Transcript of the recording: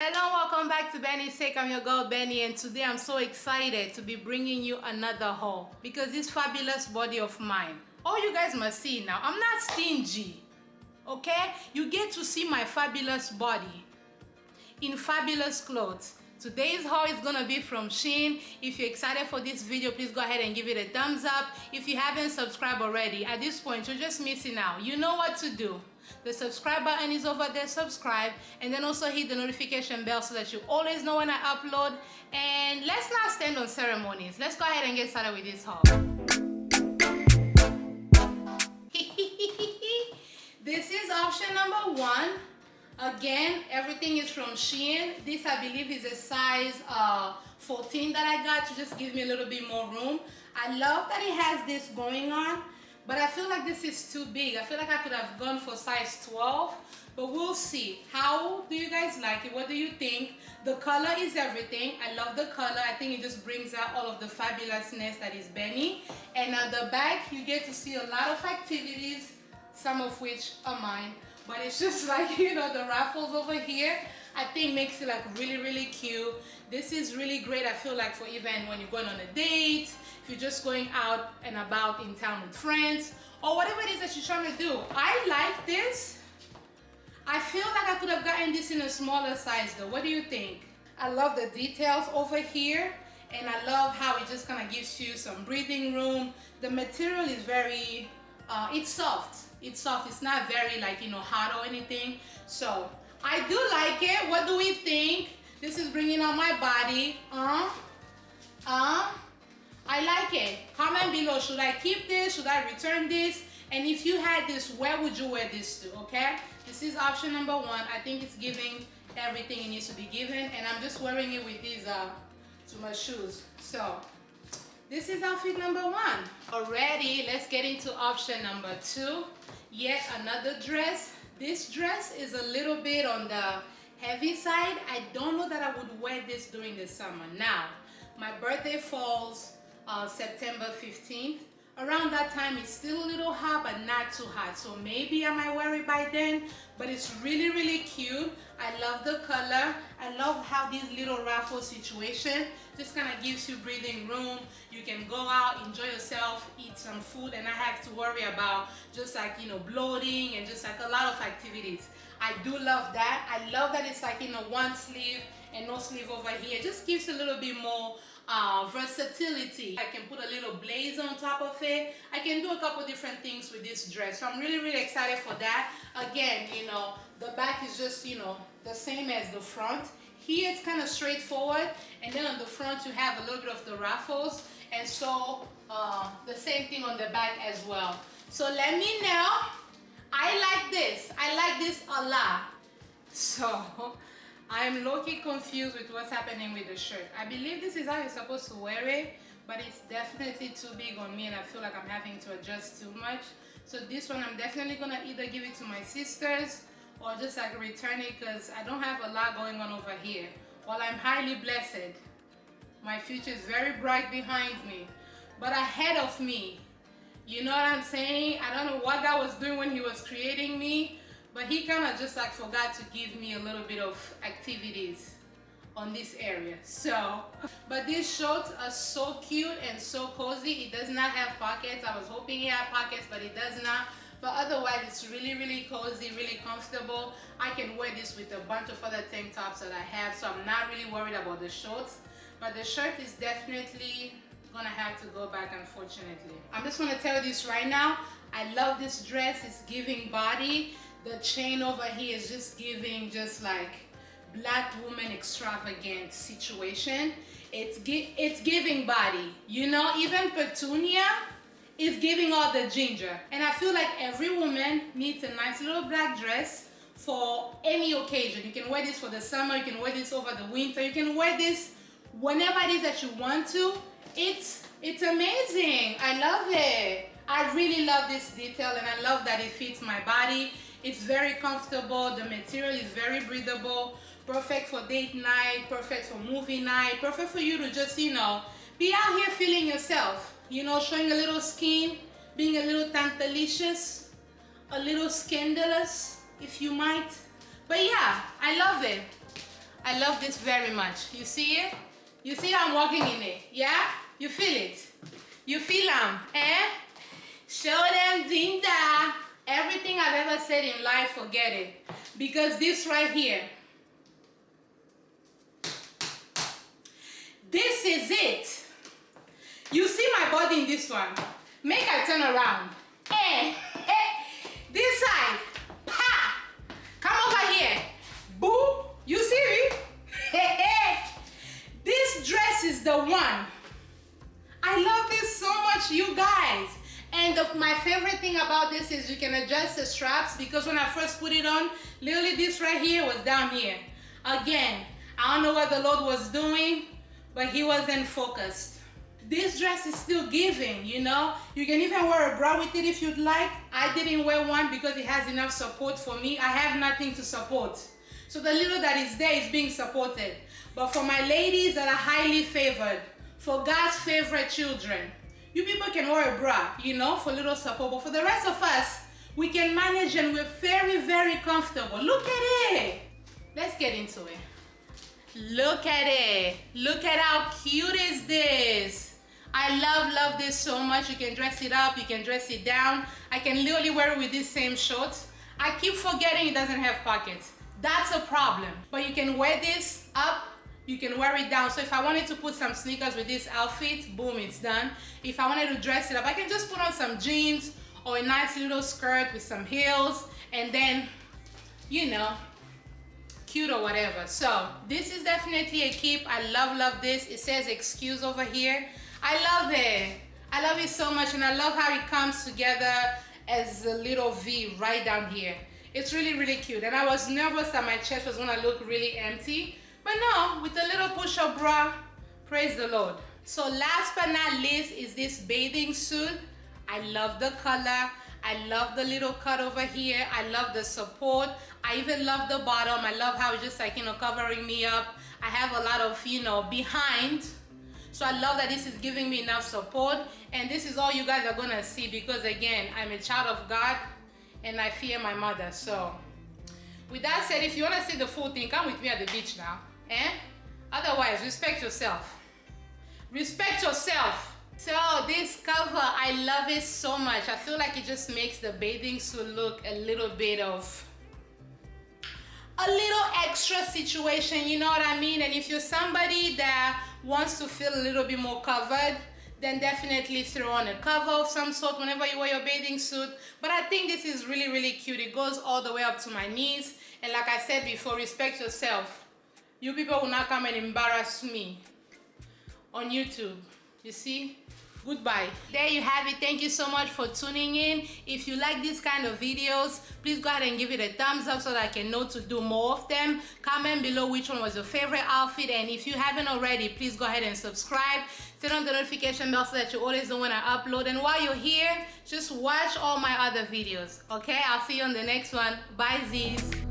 Hello, welcome back to Benny's Take. I'm your girl Benny, and today I'm so excited to be bringing you another haul because this fabulous body of mine, all you guys must see now, I'm not stingy, okay? You get to see my fabulous body in fabulous clothes. Today's haul is gonna be from Shein. If you're excited for this video, please go ahead and give it a thumbs up. If you haven't subscribed already, at this point, you're just missing out. You know what to do. The subscribe button is over there, subscribe, and then also hit the notification bell so that you always know when I upload. And let's not stand on ceremonies. Let's go ahead and get started with this haul. This is option number 1. Again, everything is from Shein. This, I believe, is a size 14 that I got to just give me a little bit more room. I love that it has this going on, but I feel like this is too big. I feel like I could have gone for size 12, but we'll see. How do you guys like it? What do you think? The color is everything. I love the color. I think it just brings out all of the fabulousness that is Benny. And at the back, you get to see a lot of activities, some of which are mine. But it's just like, you know, the raffles over here, I think makes it like really cute. This is really great, I feel like, for even when you're going on a date, if you're just going out and about in town with friends, or whatever it is that you're trying to do. I like this. I feel like I could have gotten this in a smaller size though. What do you think? I love the details over here, and I love how it just kind of gives you some breathing room. The material is very, it's soft. It's soft. It's not very, like, you know, hot or anything. So I do like it. What do we think? This is bringing out my body. I like it. Comment below. Should I keep this? Should I return this? And if you had this, where would you wear this to? Okay. This is option number 1. I think it's giving everything it needs to be given, and I'm just wearing it with these to my shoes. So this is outfit number 1. Already, let's get into option number 2. Yet another dress. This dress is a little bit on the heavy side. I don't know that I would wear this during the summer. Now, my birthday falls September 15th. Around that time, it's still a little hot, but not too hot. So maybe I might wear it by then, but it's really cute. I love the color. I love how this little raffle situation just kind of gives you breathing room. You can go out, enjoy yourself, eat some food, and not have to worry about just like, you know, bloating and just like a lot of activities. I do love that. I love that it's like, you know, one sleeve and no sleeve over here. It just gives a little bit more versatility. I can put a little blaze on top of it. I can do a couple different things with this dress. So I'm really excited for that. Again, you know, the back is just, you know, the same as the front. Here it's kind of straightforward, and then on the front you have a little bit of the raffles, and so the same thing on the back as well. So let me know. I like this. I like this a lot. So I'm low-key confused with what's happening with the shirt. I believe this is how you're supposed to wear it, but it's definitely too big on me, and I feel like I'm having to adjust too much. So this one, I'm definitely gonna either give it to my sisters or just like return it, because I don't have a lot going on over here. While I'm highly blessed, my future is very bright behind me, but ahead of me, you know what I'm saying? I don't know what God was doing when he was creating me, but he kind of just like forgot to give me a little bit of activities on this area. So, but these shorts are so cute and so cozy. It does not have pockets. I was hoping it had pockets, but it does not. But otherwise, it's really cozy, really comfortable. I can wear this with a bunch of other tank tops that I have, so I'm not really worried about the shorts. But the shirt is definitely gonna have to go back, unfortunately. I'm just gonna tell you this right now. I love this dress. It's giving body. The chain over here is just giving just like black woman extravagant situation. It's giving body. You know, even Petunia is giving all the ginger. And I feel like every woman needs a nice little black dress for any occasion. You can wear this for the summer, you can wear this over the winter, you can wear this whenever it is that you want to. It's amazing. I love it. I really love this detail, and I love that it fits my body. It's very comfortable. The material is very breathable. Perfect for date night, perfect for movie night, perfect for you to just, you know, be out here feeling yourself. You know, showing a little skin, being a little tantalicious, a little scandalous, if you might. But yeah, I love it. I love this very much. You see it? You see I'm walking in it, yeah? You feel it? You feel them, eh? Show them, Dinda. Everything I've ever said in life, forget it. Because this right here, this is it. You see my body in this one. Make I turn around. Eh, eh. This side. Pa. Come over here. Boo. You see me? This dress is the one. I love this so much, you guys. And my favorite thing about this is you can adjust the straps, because when I first put it on, literally this right here was down here. Again, I don't know what the Lord was doing, but he wasn't focused. This dress is still giving, you know. You can even wear a bra with it if you'd like. I didn't wear one because it has enough support for me. I have nothing to support. So the little that is there is being supported. But for my ladies that are highly favored, for God's favorite children, you people can wear a bra, you know, for little support. But for the rest of us, we can manage and we're very, very comfortable. Look at it. Let's get into it. Look at it. Look at how cute is this. I love this so much. You can dress it up, you can dress it down. I can literally wear it with these same shorts. I keep forgetting it doesn't have pockets. That's a problem. But you can wear this up, you can wear it down. So if I wanted to put some sneakers with this outfit, boom, it's done. If I wanted to dress it up, I can just put on some jeans or a nice little skirt with some heels, and then, you know, cute or whatever. So this is definitely a keep. I love this. It says excuse over here. I love it. I love it so much, and I love how it comes together as a little V right down here. It's really cute, and I was nervous that my chest was gonna look really empty, but no, with a little push-up bra, praise the Lord. So last but not least is this bathing suit. I love the color. I love the little cut over here. I love the support. I even love the bottom. I love how it's just like, you know, covering me up. I have a lot of, you know, behind. So I love that this is giving me enough support. And this is all you guys are gonna see, because again, I'm a child of God and I fear my mother. So with that said, if you wanna see the full thing, come with me at the beach now. Eh? Otherwise, respect yourself. Respect yourself. So this cover, I love it so much. I feel like it just makes the bathing suit look a little bit of a little extra situation, you know what I mean? And if you're somebody that wants to feel a little bit more covered, then definitely throw on a cover of some sort whenever you wear your bathing suit. But I think this is really cute. It goes all the way up to my knees. And like I said before, respect yourself. You people will not come and embarrass me on YouTube. You see? Goodbye. There you have it. Thank you so much for tuning in. If you like these kind of videos, please go ahead and give it a thumbs up so that I can know to do more of them. Comment below which one was your favorite outfit, and if you haven't already, please go ahead and subscribe. Turn on the notification bell so that you always know when I upload. And while you're here, just watch all my other videos. Okay? I'll see you on the next one. Bye, Z's.